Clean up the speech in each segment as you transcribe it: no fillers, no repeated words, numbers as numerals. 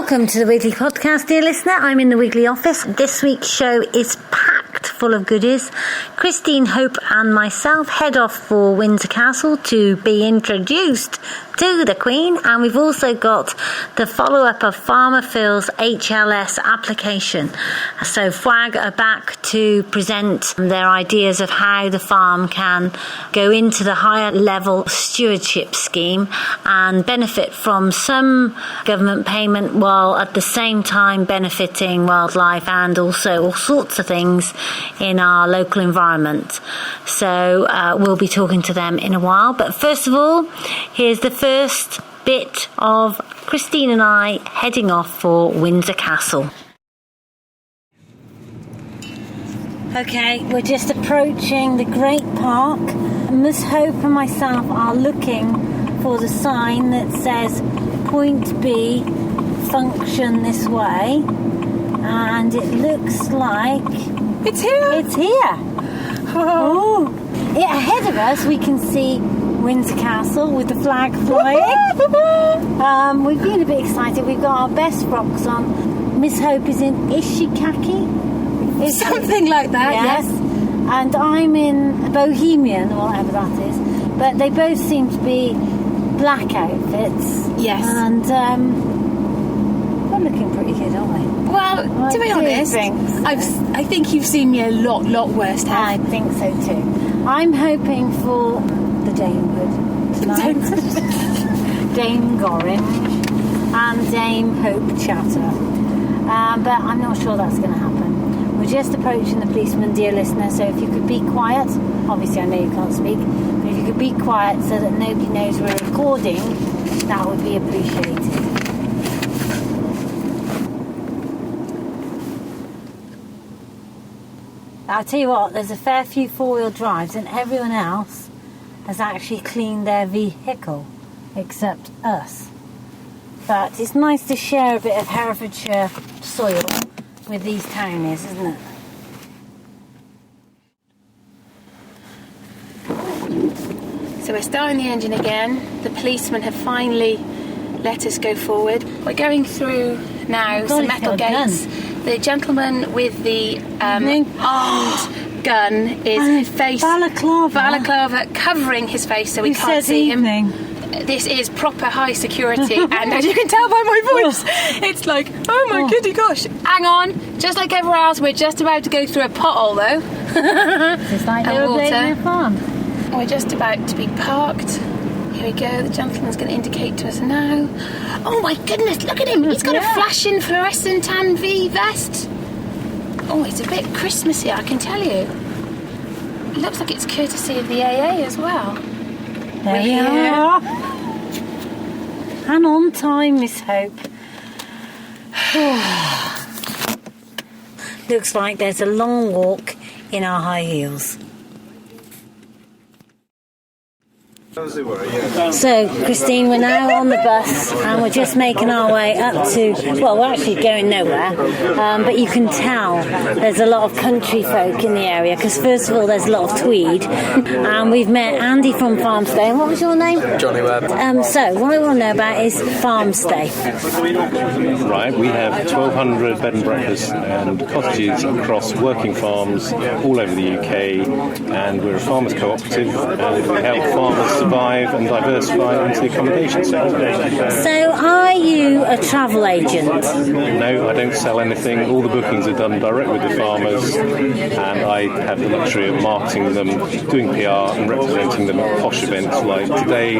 Welcome to the Wiggly Podcast, dear listener. I'm in the Wiggly office. This week's show is packed full of goodies. Christine, Hope and myself head off for Windsor Castle to be introduced to the Queen, and we've also got the follow-up of Farmer Phil's HLS application. So FWAG are back to present their ideas of how the farm can go into the higher level stewardship scheme and benefit from some government payment while at the same time benefiting wildlife and also all sorts of things in our local environment. So we'll be talking to them in a while, but first of all, here's the first bit of Christine and I heading off for Windsor Castle. Okay, we're just approaching the Great Park. Miss Hope and myself are looking for the sign that says Point B, function this way, and it looks like it's here. It's here. Oh. Ahead of us we can see Windsor Castle with the flag flying. We've been a bit excited. We've got our best frocks on. Miss Hope is she khaki? Something like that, yes. And I'm in Bohemian, or whatever that is. But they both seem to be black outfits. Yes. And we're looking pretty good, aren't we? Well, to be honest, so. I think you've seen me a lot worse. I think so too. I'm hoping for the Dame Hood tonight. Dame Gorringe and Dame Hope Chatter. But I'm not sure that's going to happen. We're just approaching the policeman, dear listener, so if you could be quiet, obviously I know you can't speak, but if you could be quiet so that nobody knows we're recording, that would be appreciated. I'll tell you what, there's a fair few four-wheel drives and everyone else has actually cleaned their vehicle, except us. But it's nice to share a bit of Herefordshire soil with these townies, isn't it? So we're starting the engine again. The policemen have finally let us go forward. We're going through now some metal gates. The gentleman with the armed gun is his face balaclava covering his face so we can't see him. This is proper high security, and as you can tell by my voice, it's like, oh my goody gosh. Hang on, just like everywhere else, we're just about to go through a pothole though. It's like they were building a farm. We're just about to be parked. Here we go, the gentleman's going to indicate to us now. Oh my goodness, look at him! He's got a flashing fluorescent tan V vest. Oh, it's a bit Christmassy, I can tell you. It looks like it's courtesy of the AA as well. There we are. And on time, Miss Hope. Looks like there's a long walk in our high heels. So, Christine, we're now on the bus and we're just making our way up to, well, we're actually going nowhere, but you can tell there's a lot of country folk in the area because, first of all, there's a lot of tweed, and we've met Andy from Farmstay. And what was your name? Johnny Webb. So, what I want to know about is Farmstay. Right, we have 1,200 bed and breakfasts and cottages across working farms all over the UK, and we're a farmers cooperative, and we help farmers survive and diversify into the accommodation sector. So, are you a travel agent? No, I don't sell anything. All the bookings are done direct with the farmers, and I have the luxury of marketing them, doing PR and representing them at posh events like today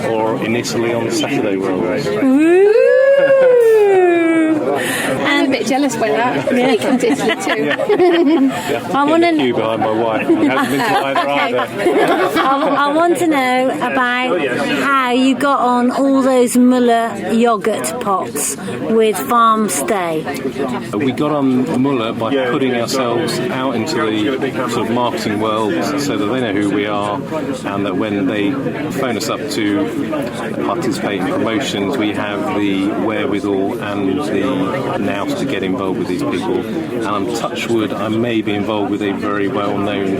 or in Italy on Saturday where I was. I'm a bit jealous by that. Yeah. I can Italy too. I want to queue behind my wife. I haven't been to either. I want to know about how you got on all those Muller yoghurt pots with Farmstay. We got on Muller by putting ourselves out into the sort of marketing world so that they know who we are, and that when they phone us up to participate in promotions, we have the wherewithal and the now to get involved with these people. And I'm touch wood, I may be involved with a very well-known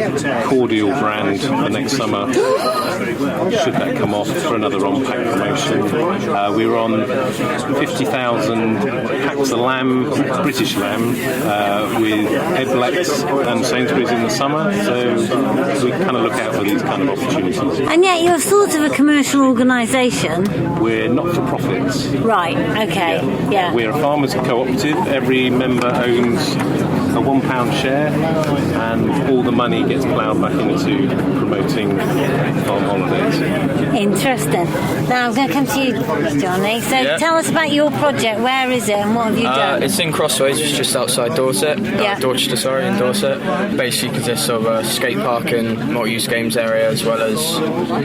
cordial brand for next summer, should that come off, for another on-pack promotion. We were on 50,000 packs of lamb, British lamb, with Eblex and Sainsbury's in the summer, so we kind of look out for these kind of opportunities. And yet you're sort of a commercial organisation. We're not-for-profits. Right, okay, yeah. We're a farmers' cooperative. Every member owns a £1 share, and all the money gets ploughed back into promoting farm holidays. Interesting. Now I'm going to come to you, Johnny. So tell us about your project. Where is it and what have you done? It's in Crossways, it's just outside Dorset. Dorchester, in Dorset. Basically consists of a skate park and multi-use games area, as well as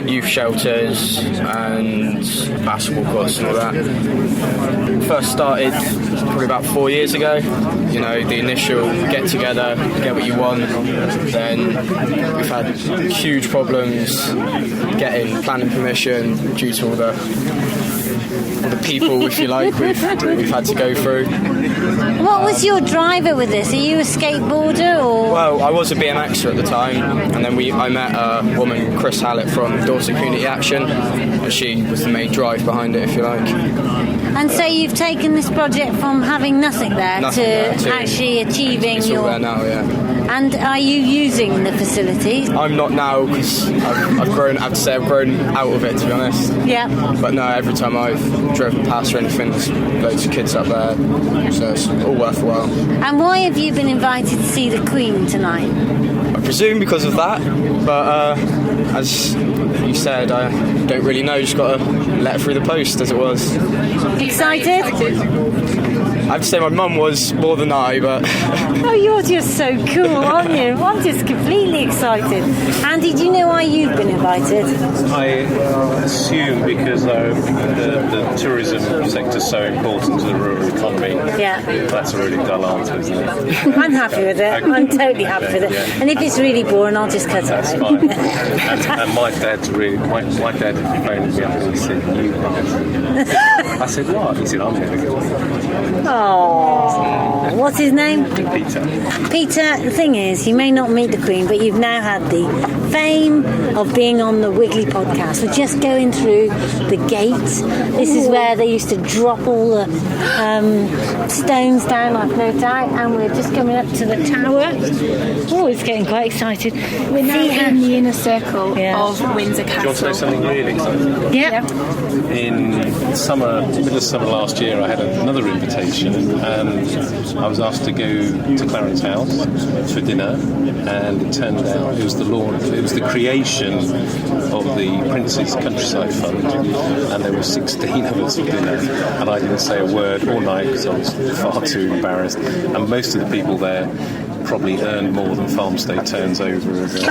youth shelters and basketball courts and all that. First started probably about 4 years ago. You know, the initial get together, get what you want. Then we've had huge problems getting planning permission due to all the people, if you like, we've had to go through. What was your driver with this? Are you a skateboarder or? Well, I was a BMXer at the time, and then I met a woman, Chris Hallett from Dorset Community Action, and she was the main drive behind it, if you like. And so you've taken this project from having nothing there to actually achieving it's all there now, yeah. And are you using the facilities? I'm not now, because I've grown out of it, to be honest. Yeah. But no, every time I've driven past or anything, there's loads of kids up there, so it's all worthwhile. And why have you been invited to see the Queen tonight? I presume because of that, but as you said, I don't really know, just got a letter through the post, as it was. Excited? I have to say my mum was more than I, but... Oh, you're just so cool, aren't you? I'm just completely excited. Andy, do you know why you've been invited? I assume because the tourism sector is so important to the rural economy. Yeah. That's a really dull answer, isn't it? I'm happy with it. I'm totally happy with it. And if it's really boring, I'll just cut it out. That's fine. and my dad phoned me up and he said, "You guys." I said, "What?" He said, "I'm going to go." Oh, what's his name? Peter. Peter, the thing is, you may not meet the Queen, but you've now had the fame of being on the Wiggly Podcast. We're just going through the gate. This is where they used to drop all the stones down, I've no doubt, and we're just coming up to the tower. Oh, it's getting quite excited. We're now in the inner circle of Windsor Castle. Do you want to know something really exciting? Yeah. In middle of summer last year, I had another invitation, and I was asked to go to Clarence House for dinner, and it turned out it was the creation of the Prince's Countryside Fund, and there were 16 of us for dinner, and I didn't say a word all night because I was far too embarrassed, and most of the people there probably earned more than Farmstay turns over as the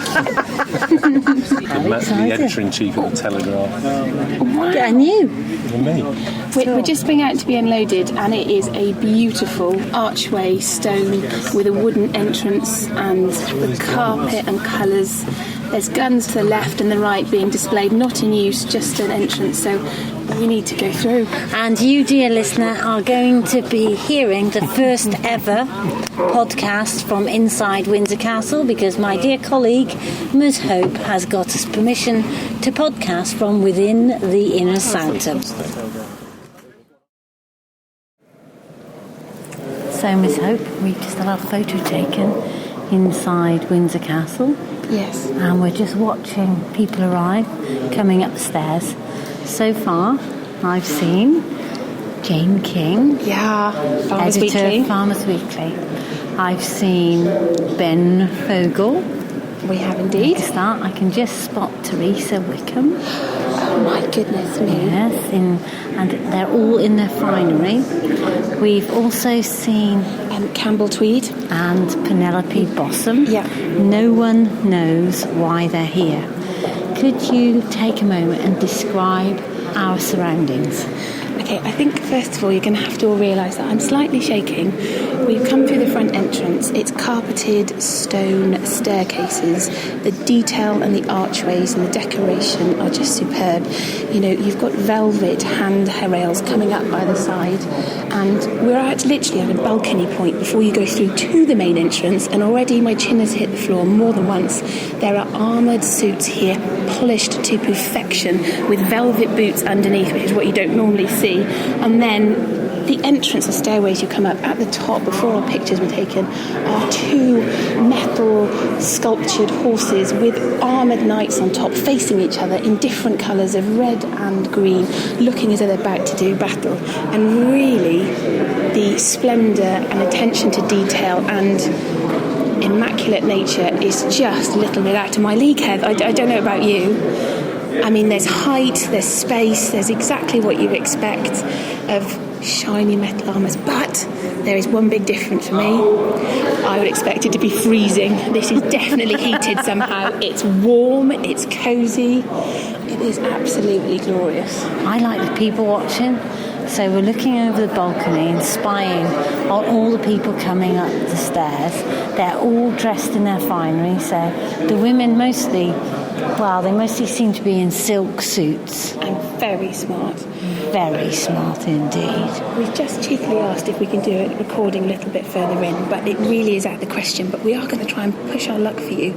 editor-in-chief of the Telegraph. And you? And me. We're just being out to be unloaded, and it is a beautiful archway stone with a wooden entrance and with carpet and colours. There's guns to the left and the right being displayed, not in use, just an entrance, so we need to go through. And you, dear listener, are going to be hearing the first ever podcast from inside Windsor Castle, because my dear colleague Ms. Hope has got us permission to podcast from within the inner sanctum. So, Miss Hope, we just had our photo taken inside Windsor Castle. Yes. And we're just watching people arrive, coming up the stairs. So far, I've seen Jane King, editor of Farmers Weekly. I've seen Ben Fogel. We have indeed. I can just spot Teresa Wickham. Oh my goodness me. Yes, and they're all in their finery. We've also seen Campbell Tweed and Penelope Bossum. Yeah. No one knows why they're here. Could you take a moment and describe our surroundings? Okay, I think first of all you're going to have to all realise that I'm slightly shaking. We've come through the front entrance. It's carpeted stone staircases. The detail and the archways and the decoration are just superb. You know, you've got velvet handrails coming up by the side, and we're literally at a balcony point before you go through to the main entrance, and already my chin has hit the floor more than once. There are armoured suits here, polished to perfection, with velvet boots underneath, which is what you don't normally see. And then the entrance and stairways you come up at the top before our pictures were taken are two metal sculptured horses with armoured knights on top facing each other in different colours of red and green, looking as though they're about to do battle. And really the splendour and attention to detail and immaculate nature is just a little bit out of my league, Heath. I don't know about you. I mean, there's height, there's space, there's exactly what you expect of shiny metal armours, but there is one big difference for me. I would expect it to be freezing. This is definitely heated somehow. It's warm, it's cosy, it is absolutely glorious. I like the people watching. So we're looking over the balcony and spying on all the people coming up the stairs. They're all dressed in their finery. So the women mostly seem to be in silk suits. And very smart. Very smart indeed. We've just cheekily asked if we can do a recording a little bit further in, but it really is out of the question. But we are going to try and push our luck for you,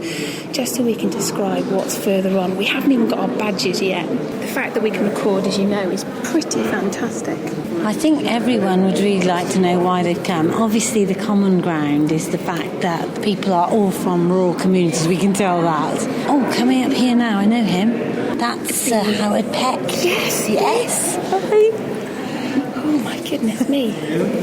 just so we can describe what's further on. We haven't even got our badges yet. The fact that we can record, as you know, is pretty fantastic. I think everyone would really like to know why they've come. Obviously, the common ground is the fact that people are all from rural communities. We can tell that. Oh, coming up here now, I know him. That's Howard Peck. Yes. Oh my goodness me.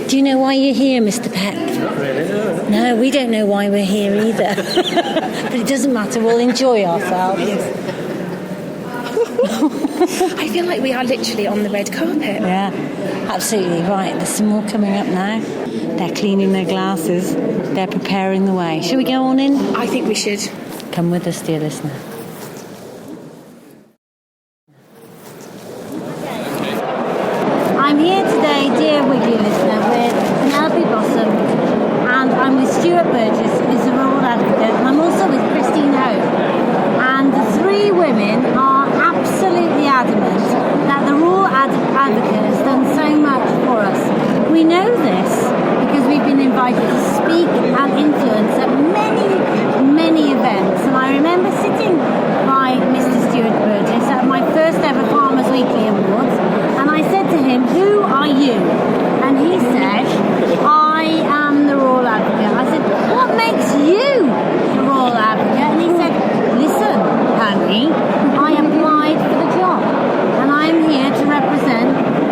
Do you know why you're here, Mr. Peck? Not really. No, we don't know why we're here either. But it doesn't matter, we'll enjoy ourselves. I feel like we are literally on the red carpet. Yeah, absolutely right. There's some more coming up now. They're cleaning their glasses. They're preparing the way. Shall we go on in? I think we should. Come with us, dear listener. I'm here today, dear Wiggly listener, with Penelope Blossom, and I'm with Stuart Burgess, who's a rural advocate, and I'm also with Christine Hope. And the three women are absolutely adamant that the rural advocate has done so much for us. We know this because we've been invited to speak and influence at many events. And I remember sitting by Mr. Stuart Burgess at my first ever Farmers Weekly Awards, and I said to him, "Who are you?" And he said, "I am the rural advocate." I said, "What makes you the rural advocate?" And he said, "Listen, honey, I applied for the job, and I'm here to represent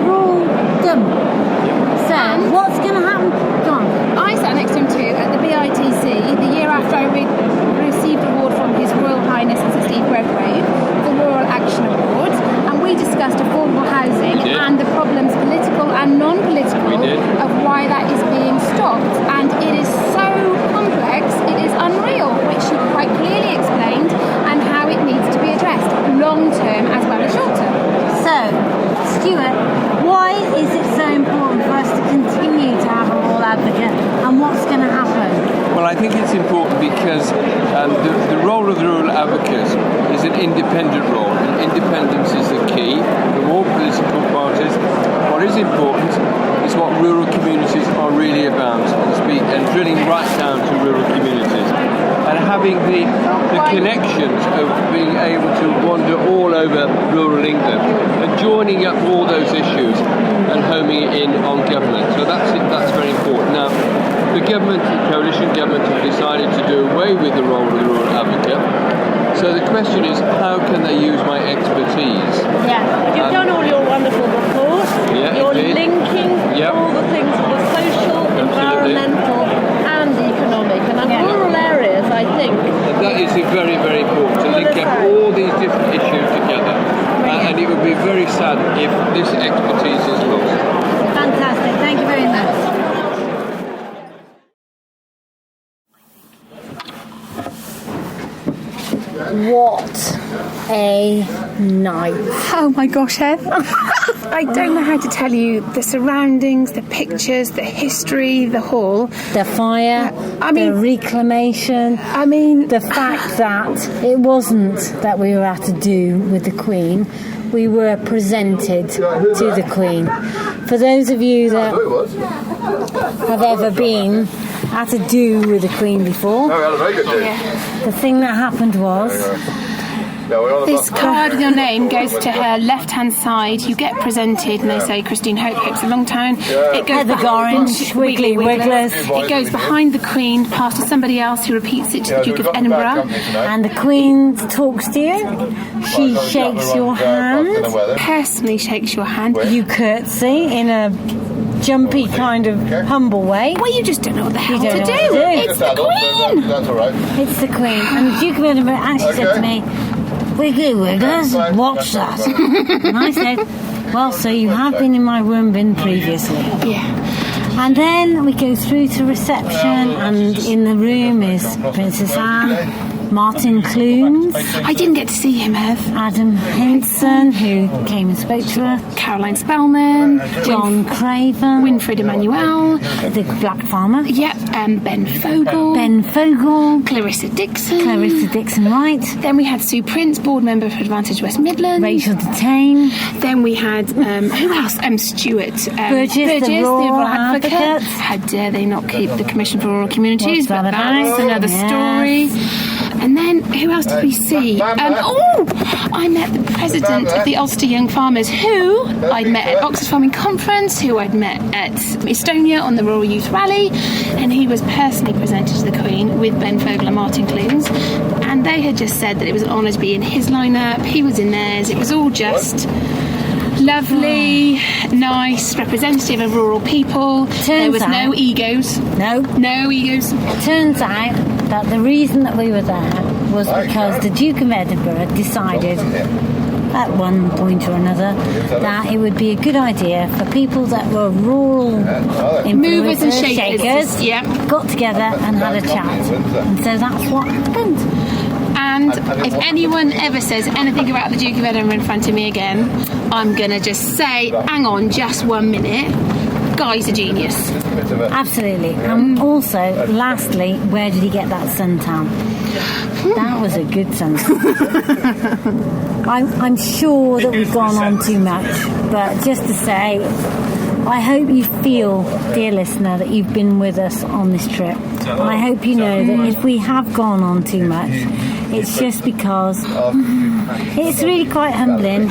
ruraldom." So, what's going to happen? Go on. I sat next to him too at the BITC the year after I received an award from His Royal Highness Sir Steve Redgrave, the Rural Action Award, and we discussed affordable housing and the problems, political and non-political, of why that is being stopped. And it is so complex, it is unreal, which she quite clearly explained, and how it needs to be addressed, long-term as well as short-term. So, Stuart, why is it so important for us to continue to have a rural advocate, and what's going to happen? Well, I think it's important because the role of the rural advocate is an independent role. And independence is the key for all political parties. What is important is what rural communities are really about, and drilling right down to rural communities. And having the connections of being able to wander all over rural England and joining up all those issues and homing it in on government. So that's very important. Now, the coalition government have decided to do away with the role of the rural advocate. So the question is, how can they use my expertise? Yeah, you've done all your wonderful reports. Yeah, You're indeed. linking all the things for the social, environmental and economic. And rural areas, I think. And that is very, very important, to link up all these different issues together. And it would be very sad if this expertise is lost. Fantastic, thank you very much. What a night. Oh my gosh, Hev. I don't know how to tell you the surroundings, the pictures, the history, the hall. The fire, the reclamation. I mean, the fact that it wasn't that we were at a do with the Queen. We were presented to the Queen. For those of you that have ever been at a do with the Queen before, the thing that happened was... This card with your name goes to her left-hand side. You get presented, and they say Christine Hope, Hopes of Longtown. It goes Heather Gorringe, Wiggly Wigglers. It goes behind the Queen, past to somebody else who repeats it to the Duke of Edinburgh. And the Queen talks to you. She shakes your hand. Personally shakes your hand. You curtsy in a jumpy kind of humble way. Well, you just don't know what the hell to do. It's the Queen. That's all right. It's the Queen. And the Duke of Edinburgh actually said to me, Wiggly Wigglers, watch that. And I said, well, so you have been in my room bin previously. Yeah. And then we go through to reception, and in the room is Princess Anne, Martin Clunes. I didn't get to see him, Ev. Adam Henson, who came and spoke to her. Caroline Spellman. John Craven. Winfried Emmanuel. The Black Farmer. Yep. Ben Fogle. Clarissa Dixon Wright. Then we had Sue Prince, board member for Advantage West Midlands. Rachel Detain. Then we had, who else? Stuart Burgess, the Rural Advocate. How dare they not keep the Commission for Rural Communities? What's that but about? that's another story. And then, who else did we see? I met the president of the Ulster Young Farmers, who I'd met at Oxford Farming Conference, who I'd met at Estonia on the Rural Youth Rally, and he was personally presented to the Queen with Ben Fogle and Martin Clunes, and they had just said that it was an honour to be in his lineup, he was in theirs, it was all just... lovely, nice, representative of rural people. There was no egos. No egos. Turns out that the reason that we were there was because the Duke of Edinburgh decided at one point or another that it would be a good idea for people that were rural movers and shakers got together and had a chat. And so that's what happened. And if anyone ever says anything about the Duke of Edinburgh in front of me again, I'm going to just say, hang on just 1 minute. Guy's a genius. Absolutely. And also, lastly, where did he get that suntan? That was a good suntan. I'm sure that we've gone on too much, but just to say, I hope you feel, dear listener, that you've been with us on this trip. And I hope you know that if we have gone on too much, it's just because it's really quite humbling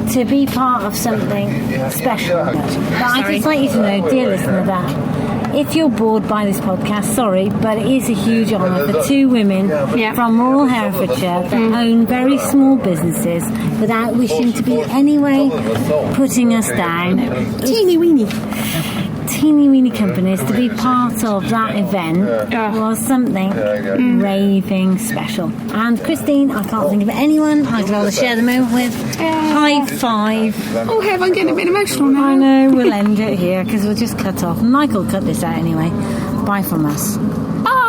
to be part of something special. But I'd just like you to know, dear listener, that if you're bored by this podcast, sorry, but it is a huge honour for two women from rural Herefordshire that own very small businesses without wishing to be any way putting us down. Teeny weeny companies to be part of that event was something raving special. And Christine, I can't think of anyone I'd rather share the moment with. High five. Oh, Hev, I'm getting a bit emotional now. I know, we'll end it here because we'll just cut off. Michael cut this out anyway. Bye from us. Bye.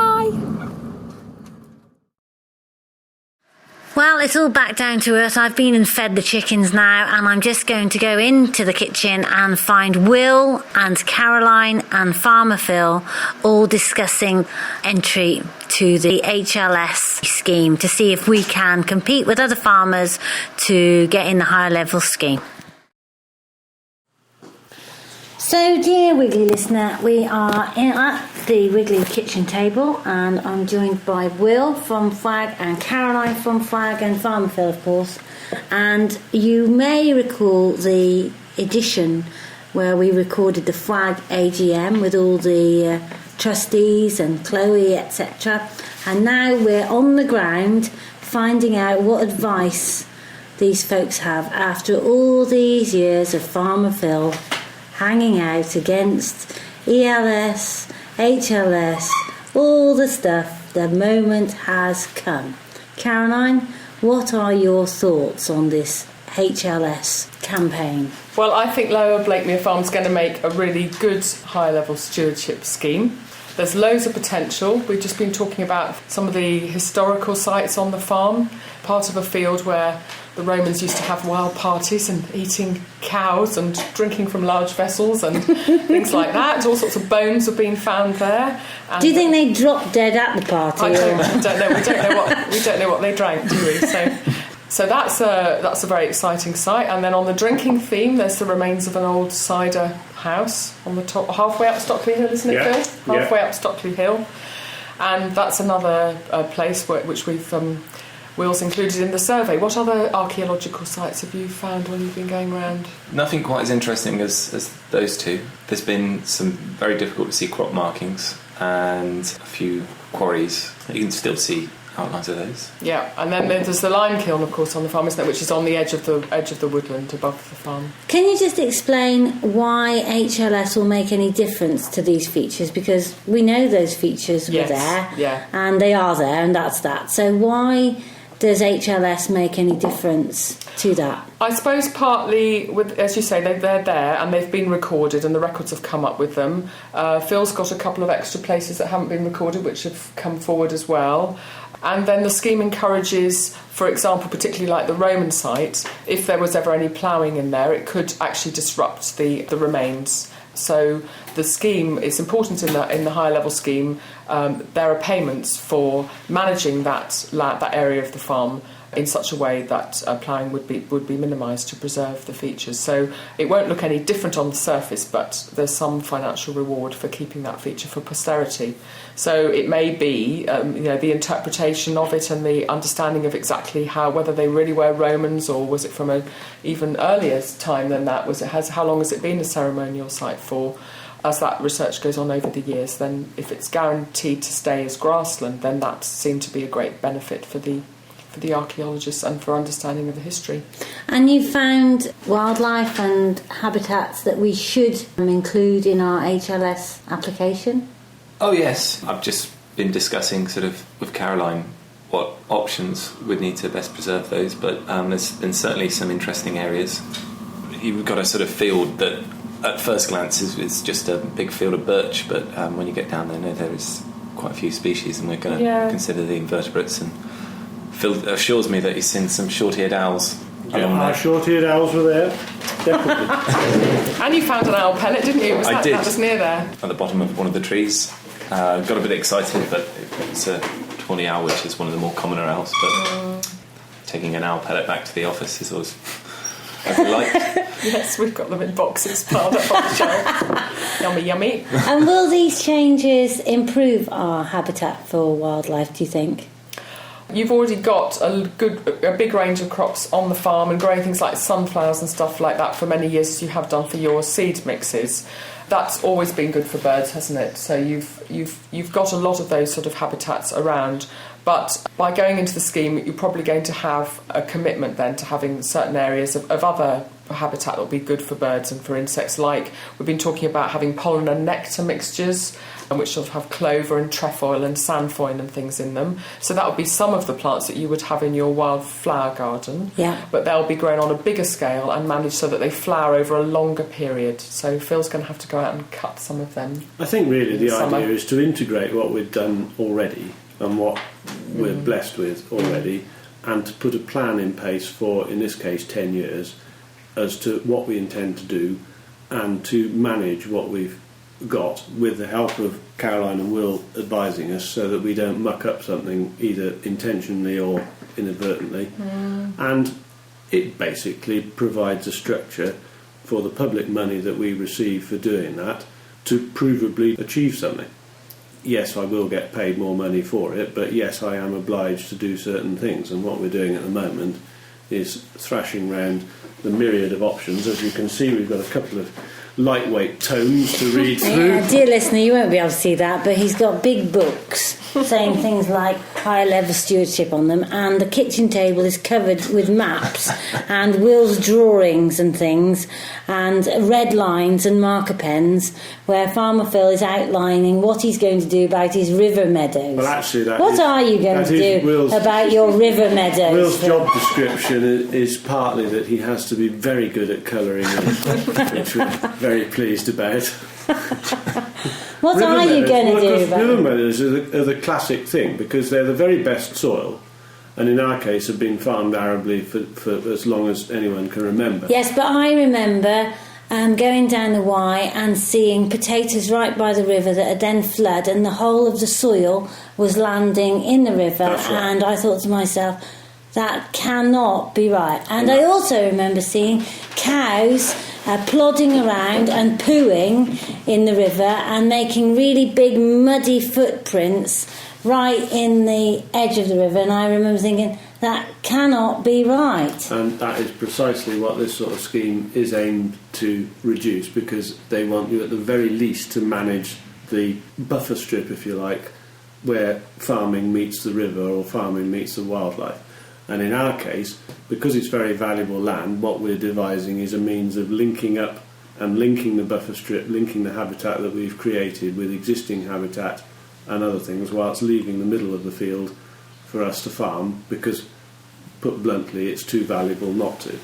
Well, it's all back down to earth. I've been and fed the chickens now, and I'm just going to go into the kitchen and find Will and Caroline and Farmer Phil all discussing entry to the HLS scheme to see if we can compete with other farmers to get in the higher level scheme. So, dear Wiggly listener, we are at the Wiggly kitchen table, and I'm joined by Will from FWAG and Caroline from FWAG and Farmer Phil, of course. And you may recall the edition where we recorded the FWAG AGM with all the trustees and Chloe, etc. And now we're on the ground finding out what advice these folks have after all these years of Farmer Phil hanging out against ELS, HLS, all the stuff. The moment has come. Caroline, what are your thoughts on this HLS campaign? Well, I think Lower Blakemere Farm's going to make a really good high-level stewardship scheme. There's loads of potential. We've just been talking about some of the historical sites on the farm, part of a field where the Romans used to have wild parties and eating cows and drinking from large vessels and things like that. All sorts of bones have been found there. And do you think they dropped dead at the party? I don't know. We don't know what they drank, do we? So that's a very exciting site. And then on the drinking theme, there's the remains of an old cider house on the top, halfway up Stockley Hill, isn't it, Phil? Halfway up Stockley Hill. And that's another place which we've Will's included in the survey. What other archaeological sites have you found when you've been going around? Nothing quite as interesting as those two. There's been some very difficult to see crop markings and a few quarries. You can still see outlines of those. Yeah, and then there's the lime kiln, of course, on the farm, isn't there, which is on the edge of the woodland above the farm. Can you just explain why HLS will make any difference to these features? Because we know those features were there, and they are there, and that's that. So why does HLS make any difference to that? I suppose partly, as you say, they're there and they've been recorded and the records have come up with them. Phil's got a couple of extra places that haven't been recorded which have come forward as well. And then the scheme encourages, for example, particularly like the Roman site, if there was ever any ploughing in there, it could actually disrupt the remains. So the scheme, it's important in the higher level scheme, there are payments for managing that area of the farm in such a way that ploughing would be minimised to preserve the features. So it won't look any different on the surface, but there's some financial reward for keeping that feature for posterity. So it may be, the interpretation of it and the understanding of exactly whether they really were Romans or was it from an even earlier time than that. How long has it been a ceremonial site for? As that research goes on over the years, then if it's guaranteed to stay as grassland, then that seemed to be a great benefit for the archaeologists and for understanding of the history. And you found wildlife and habitats that we should include in our HLS application? Oh yes, I've just been discussing sort of with Caroline what options would need to best preserve those, but there's been certainly some interesting areas. You've got a sort of field that at first glance is just a big field of birch, but when you get down there is quite a few species, and we're going to consider the invertebrates. And Phil assures me that he's seen some short-eared owls. Our short-eared owls were there, definitely. And you found an owl pellet, didn't you? I did. That was near there. At the bottom of one of the trees. Got a bit excited, but it's a tawny owl, which is one of the more commoner owls. But taking an owl pellet back to the office is always a delight. Yes, we've got them in boxes piled up on the shelf. Yummy, yummy. And will these changes improve our habitat for wildlife, do you think? You've already got a big range of crops on the farm and growing things like sunflowers and stuff like that for many years, as you have done for your seed mixes. That's always been good for birds, hasn't it? So you've got a lot of those sort of habitats around. But by going into the scheme, you're probably going to have a commitment then to having certain areas of other habitat that will be good for birds and for insects. Like we've been talking about having pollen and nectar mixtures, which sort of have clover and trefoil and sainfoin and things in them. So that would be some of the plants that you would have in your wildflower garden. Yeah. But they'll be grown on a bigger scale and managed so that they flower over a longer period. So Phil's going to have to go out and cut some of them. I think really the idea is to integrate what we've done already and what we're blessed with already, and to put a plan in place for, in this case, 10 years as to what we intend to do and to manage what we've got with the help of Caroline and Will advising us so that we don't muck up something either intentionally or inadvertently. And it basically provides a structure for the public money that we receive for doing that to provably achieve something. Yes, I will get paid more money for it, but yes, I am obliged to do certain things, and what we're doing at the moment is thrashing around the myriad of options. As you can see, we've got a couple of lightweight tomes to read through. Yeah, dear listener, you won't be able to see that, but he's got big books saying things like high level stewardship on them, and the kitchen table is covered with maps and Will's drawings and things, and red lines and marker pens where Farmer Phil is outlining what he's going to do about his river meadows. Well, actually, what are you going to do about your river meadows? Will's job description is partly that he has to be very good at colouring, which we're very pleased about. What are you going to do about river meadows are the classic thing, because they're the very best soil, and in our case have been farmed arably for as long as anyone can remember. Yes, but I remember going down the Wye and seeing potatoes right by the river that had then flood, and the whole of the soil was landing in the river. That's right. And I thought to myself, that cannot be right. And I also remember seeing cows plodding around and pooing in the river and making really big muddy footprints right in the edge of the river. And I remember thinking, that cannot be right. And that is precisely what this sort of scheme is aimed to reduce, because they want you at the very least to manage the buffer strip, if you like, where farming meets the river or farming meets the wildlife. And in our case, because it's very valuable land, what we're devising is a means of linking up and linking the buffer strip, linking the habitat that we've created with existing habitat and other things, whilst leaving the middle of the field for us to farm, because, put bluntly, it's too valuable not to.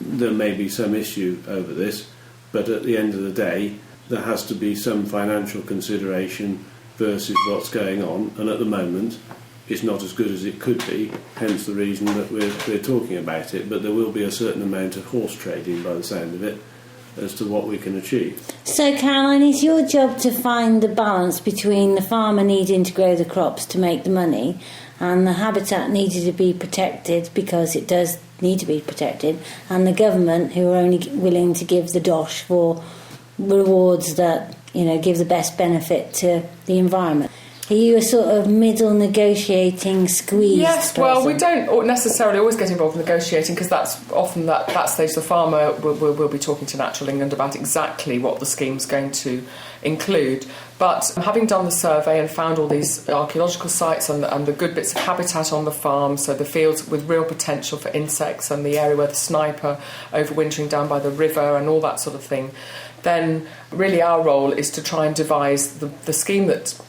There may be some issue over this, but at the end of the day, there has to be some financial consideration versus what's going on, and at the moment, it's not as good as it could be, hence the reason that we're talking about it, but there will be a certain amount of horse trading, by the sound of it, as to what we can achieve. So, Caroline, it's your job to find the balance between the farmer needing to grow the crops to make the money and the habitat needed to be protected because it does need to be protected, and the government who are only willing to give the dosh for rewards that, give the best benefit to the environment. Are you a sort of middle negotiating squeeze? Yes, person? well, we don't necessarily always get involved in negotiating, because that's often that stage the farmer will be talking to Natural England about exactly what the scheme's going to include. But having done the survey and found all these archaeological sites and the good bits of habitat on the farm, so the fields with real potential for insects and the area where the snipe are overwintering down by the river and all that sort of thing, then really our role is to try and devise the scheme that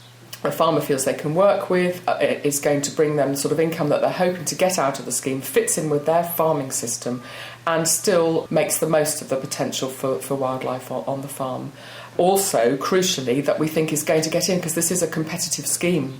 a farmer feels they can work with, is going to bring them the sort of income that they're hoping to get out of the scheme, fits in with their farming system, and still makes the most of the potential for wildlife on the farm. Also, crucially, that we think is going to get in, because this is a competitive scheme,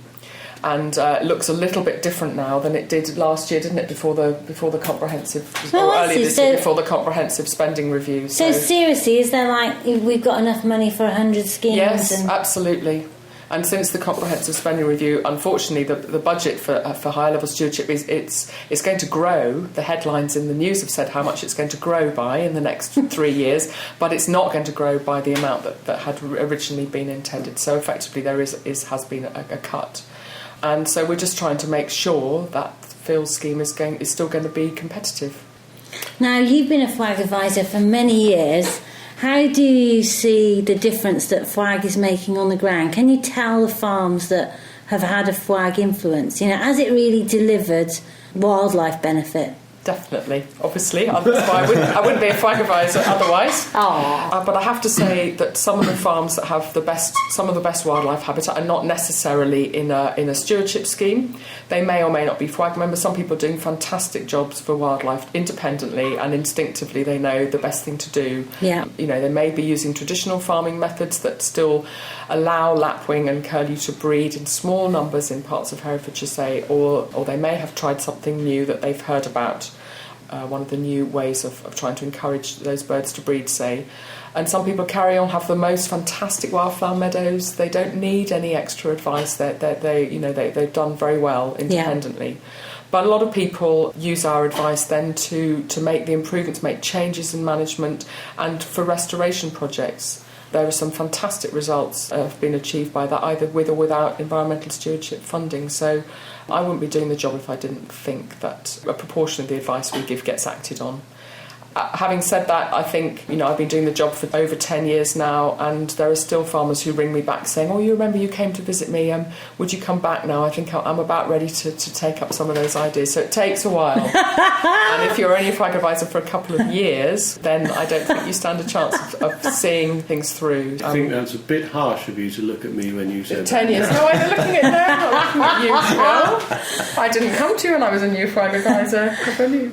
and it looks a little bit different now than it did last year, didn't it? Before the comprehensive, or earlier this year, before the comprehensive spending review. So seriously, is there we've got enough money for 100 schemes? Yes, absolutely. And since the comprehensive spending review, unfortunately, the budget for higher level stewardship is going to grow. The headlines in the news have said how much it's going to grow by in the next 3 years, but it's not going to grow by the amount that had originally been intended. So effectively, there has been a cut, and so we're just trying to make sure that Phil's scheme is still going to be competitive. Now, you've been a FWAG advisor for many years. How do you see the difference that FWAG is making on the ground? Can you tell the farms that have had a FWAG influence? Has it really delivered wildlife benefit? Definitely, obviously. That's why I wouldn't be a FWAG advisor otherwise. But I have to say that some of the farms that have some of the best wildlife habitat are not necessarily in a stewardship scheme. They may or may not be FWAG members. Some people are doing fantastic jobs for wildlife independently, and instinctively they know the best thing to do. Yeah. They may be using traditional farming methods that still allow lapwing and curlew to breed in small numbers in parts of Herefordshire, say, or they may have tried something new that they've heard about. One of the new ways of trying to encourage those birds to breed, say. And some people have the most fantastic wildflower meadows. They don't need any extra advice. They've done very well independently. Yeah. But a lot of people use our advice then to make the improvements, make changes in management, and for restoration projects. There are some fantastic results that have been achieved by that, either with or without environmental stewardship funding. So I wouldn't be doing the job if I didn't think that a proportion of the advice we give gets acted on. Having said that, I think, I've been doing the job for over 10 years now, and there are still farmers who ring me back saying, you remember you came to visit me, would you come back now? I think I'm about ready to take up some of those ideas. So it takes a while. And if you're only a FWAG advisor for a couple of years, then I don't think you stand a chance of seeing things through. I think that's a bit harsh of you to look at me when you said 10 years. No, I'm looking at now, not looking at you, Phil. I didn't come to you when I was a new FWAG advisor.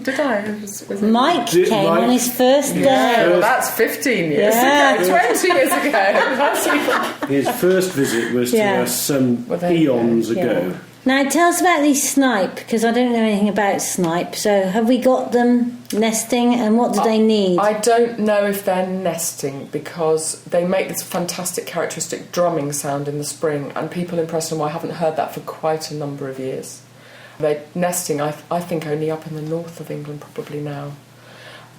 Did I? Was Mike came on his first day. Well, that's 15 years ago, 20 years ago. His first visit was to us some eons ago. Now tell us about these snipe, because I don't know anything about snipe. So have we got them nesting, and what do they need? I don't know if they're nesting, because they make this fantastic characteristic drumming sound in the spring, and people in Preston Wye haven't heard that for quite a number of years. They're nesting, I think, only up in the north of England probably now.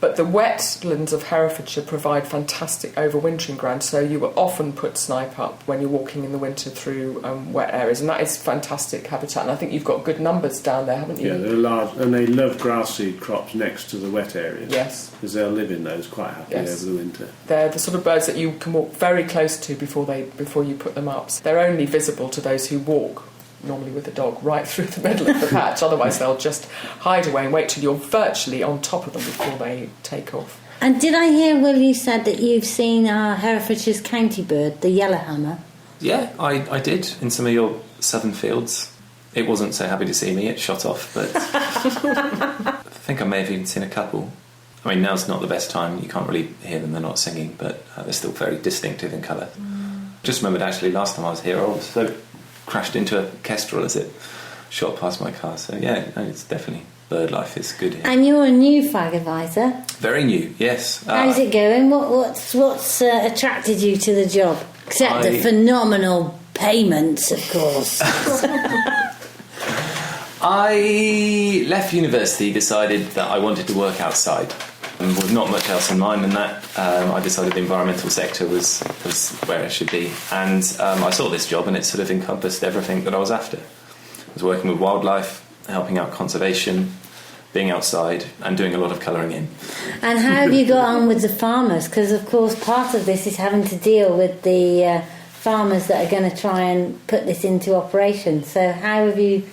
But the wetlands of Herefordshire provide fantastic overwintering ground, so you will often put snipe up when you're walking in the winter through wet areas, and that is fantastic habitat. And I think you've got good numbers down there, haven't you? Yeah, they're large, and they love grass seed crops next to the wet areas. Yes. Because they'll live in those quite happily over the winter. They're the sort of birds that you can walk very close to before you put them up. So they're only visible to those who walk, normally with a dog, right through the middle of the patch. Otherwise they'll just hide away and wait till you're virtually on top of them before they take off. And did I hear, Will, you said that you've seen Herefordshire's county bird, the yellowhammer? Yeah, I did in some of your southern fields. It wasn't so happy to see me, it shot off, but I think I may have even seen a couple. I mean, now's not the best time, you can't really hear them, they're not singing, but they're still very distinctive in colour. Just remembered actually last time I was here, I also crashed into a kestrel as it shot past my car. So yeah, no, it's definitely, bird life is good here. And you're a new flag advisor. Very new, yes. How's it going? What's attracted you to the job? Except the phenomenal payments, of course. I left university, decided that I wanted to work outside. And with not much else in mind than that, I decided the environmental sector was where I should be. And I saw this job and it sort of encompassed everything that I was after. I was working with wildlife, helping out conservation, being outside and doing a lot of colouring in. And how have you got on with the farmers? Because, of course, part of this is having to deal with the farmers that are going to try and put this into operation. So how have you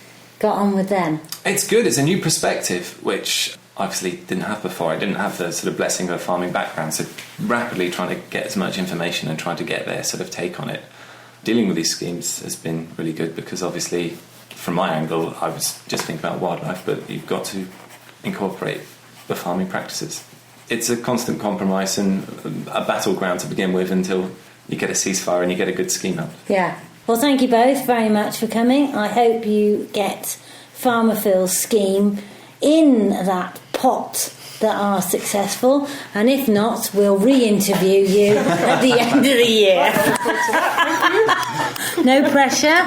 got on with them? It's good. It's a new perspective, which obviously didn't have before. I didn't have the sort of blessing of a farming background, so rapidly trying to get as much information and trying to get their sort of take on it. Dealing with these schemes has been really good because obviously from my angle I was just thinking about wildlife, but you've got to incorporate the farming practices. It's a constant compromise and a battleground to begin with until you get a ceasefire and you get a good scheme up. Yeah. Well, thank you both very much for coming. I hope you get Farmer Phil's scheme in that pot that are successful, and if not, we'll re-interview you at the end of the year. No pressure.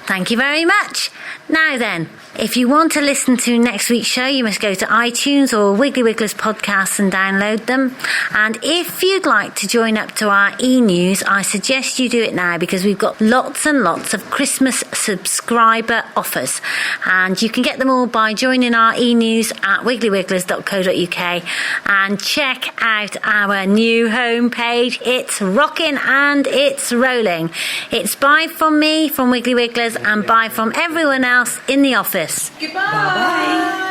Thank you very much. Now then, if you want to listen to next week's show, you must go to iTunes or Wiggly Wigglers podcasts and download them. And if you'd like to join up to our e-news, I suggest you do it now because we've got lots and lots of Christmas subscriber offers. And you can get them all by joining our e-news at wigglyWigglers.co.uk and check out our new homepage. It's rocking and it's rolling. It's bye from me, from Wiggly Wigglers, and bye from everyone else in the office. Goodbye. Bye-bye.